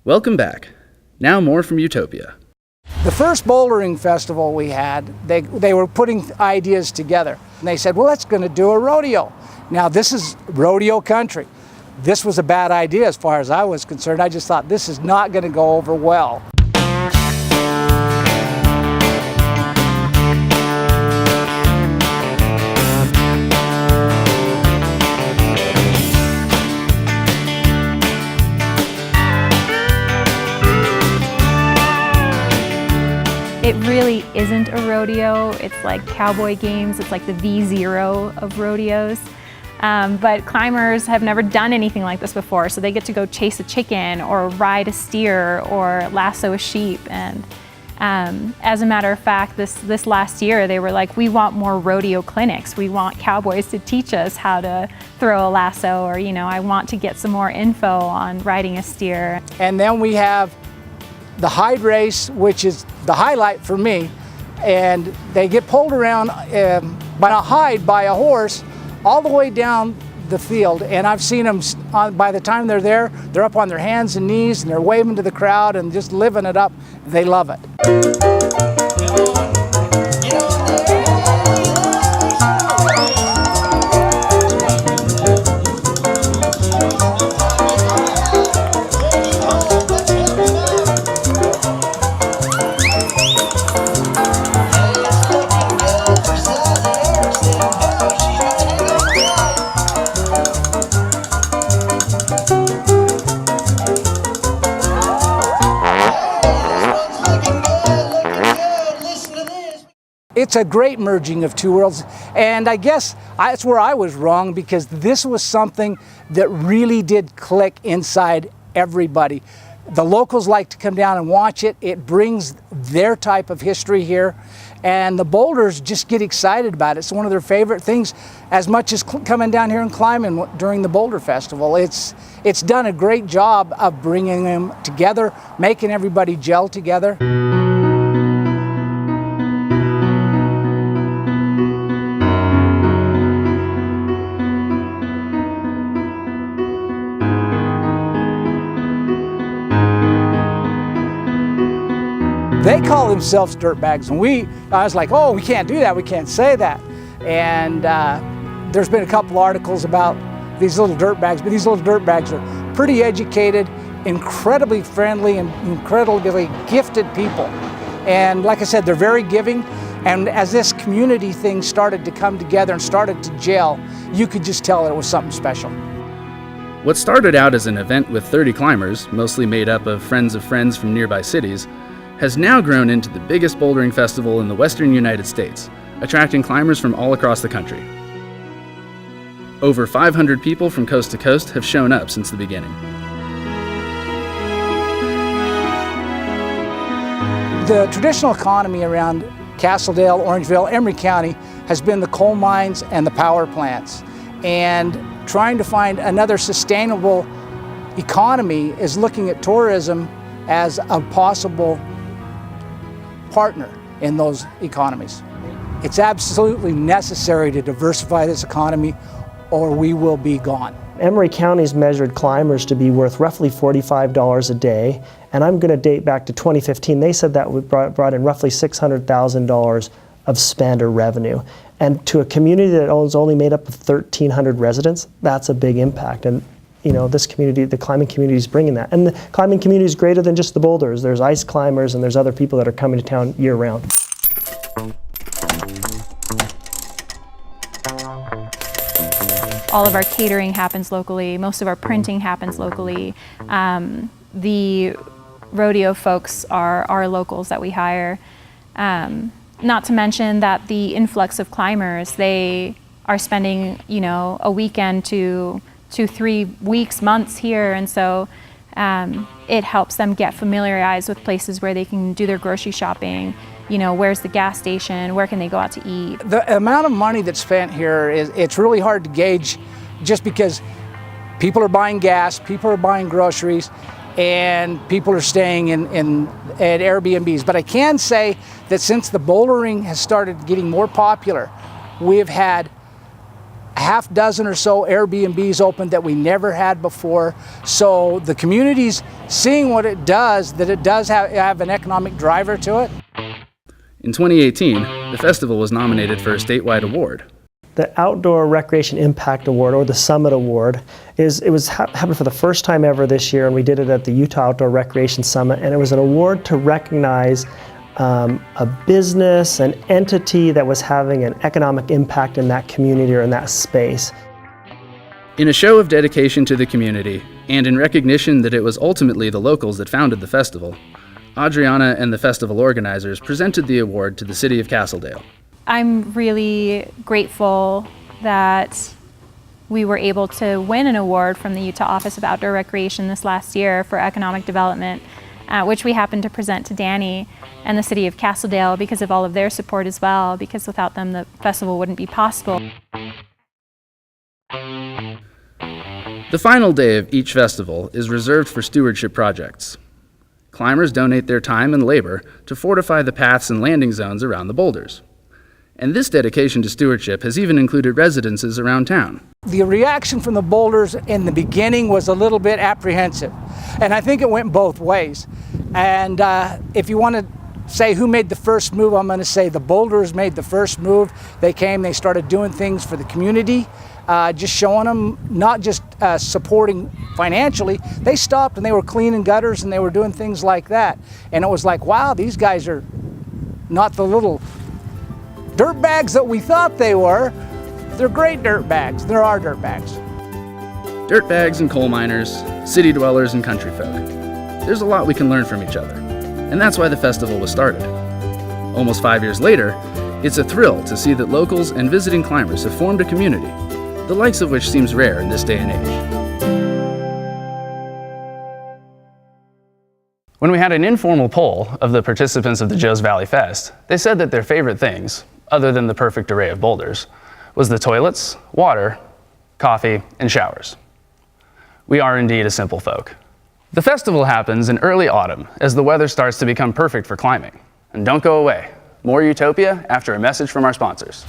Welcome back. Now more from Utopia. The first bouldering festival we had, they were putting ideas together. And they said, well, let's going to do a rodeo. Now, this is rodeo country. This was a bad idea as far as I was concerned. I just thought this is not going to go over well. It really isn't a rodeo. It's like cowboy games. It's like the V0 of rodeos. But climbers have never done anything like this before, so they get to go chase a chicken or ride a steer or lasso a sheep. And as a matter of fact, this last year they were like, we want more rodeo clinics. We want cowboys to teach us how to throw a lasso, or I want to get some more info on riding a steer. And then we have the hide race, which is the highlight for me, and they get pulled around by a hide by a horse all the way down the field. And I've seen them, by the time they're there, they're up on their hands and knees and they're waving to the crowd and just living it up. They love it. It's a great merging of two worlds, and I guess that's where I was wrong, because this was something that really did click inside everybody. The locals like to come down and watch it. It brings their type of history here, and the boulders just get excited about it. It's one of their favorite things, as much as coming down here and climbing during the Boulder Festival. It's done a great job of bringing them together, making everybody gel together. They call themselves dirtbags, and I was like, oh, we can't do that, we can't say that. And there's been a couple articles about these little dirtbags, but these little dirtbags are pretty educated, incredibly friendly, and incredibly gifted people. And like I said, they're very giving, and as this community thing started to come together and started to gel, you could just tell it was something special. What started out as an event with 30 climbers, mostly made up of friends from nearby cities, has now grown into the biggest bouldering festival in the western United States, attracting climbers from all across the country. Over 500 people from coast to coast have shown up since the beginning. The traditional economy around Castledale, Orangeville, Emery County has been the coal mines and the power plants. And trying to find another sustainable economy is looking at tourism as a possible partner in those economies. It's absolutely necessary to diversify this economy, or we will be gone. Emery County's measured climbers to be worth roughly $45 a day, and I'm going to date back to 2015. They said that brought in roughly $600,000 of spend or revenue. And to a community that is only made up of 1,300 residents, that's a big impact. And this community, the climbing community, is bringing that. And the climbing community is greater than just the boulders. There's ice climbers and there's other people that are coming to town year round. All of our catering happens locally. Most of our printing happens locally. The rodeo folks are our locals that we hire. Not to mention that the influx of climbers, they are spending, a weekend to 3 weeks, months here, and so it helps them get familiarized with places where they can do their grocery shopping. Where's the gas station? Where can they go out to eat? The amount of money that's spent here it's really hard to gauge, just because people are buying gas, people are buying groceries, and people are staying at Airbnbs. But I can say that since the bouldering has started getting more popular, we have had half dozen or so Airbnbs open that we never had before. So the community's seeing what it does, that it does have an economic driver to it. In 2018, the festival was nominated for a statewide award. The Outdoor Recreation Impact Award, or the Summit Award, happened for the first time ever this year, and we did it at the Utah Outdoor Recreation Summit, and it was an award to recognize a business, an entity that was having an economic impact in that community or in that space. In a show of dedication to the community, and in recognition that it was ultimately the locals that founded the festival, Adriana and the festival organizers presented the award to the city of Castledale. I'm really grateful that we were able to win an award from the Utah Office of Outdoor Recreation this last year for economic development, which we happened to present to Danny and the city of Castledale because of all of their support as well, because without them the festival wouldn't be possible. The final day of each festival is reserved for Stewardship Projects. Climbers donate their time and labor to fortify the paths and landing zones around the boulders. And this dedication to stewardship has even included residences around town. The reaction from the boulders in the beginning was a little bit apprehensive, and I think it went both ways. And if you want to say who made the first move, I'm going to say the boulders made the first move. They came, they started doing things for the community, just showing them, not just supporting financially. They stopped and they were cleaning gutters and they were doing things like that. And it was like, wow, these guys are not the little dirt bags that we thought they were. They're great dirt bags. There are dirt bags. Dirt bags and coal miners, city dwellers and country folk. There's a lot we can learn from each other, and that's why the festival was started. Almost 5 years later, it's a thrill to see that locals and visiting climbers have formed a community, the likes of which seems rare in this day and age. When we had an informal poll of the participants of the Joes Valley Fest, they said that their favorite things, other than the perfect array of boulders, was the toilets, water, coffee, and showers. We are indeed a simple folk. The festival happens in early autumn as the weather starts to become perfect for climbing. And don't go away. More Utopia after a message from our sponsors.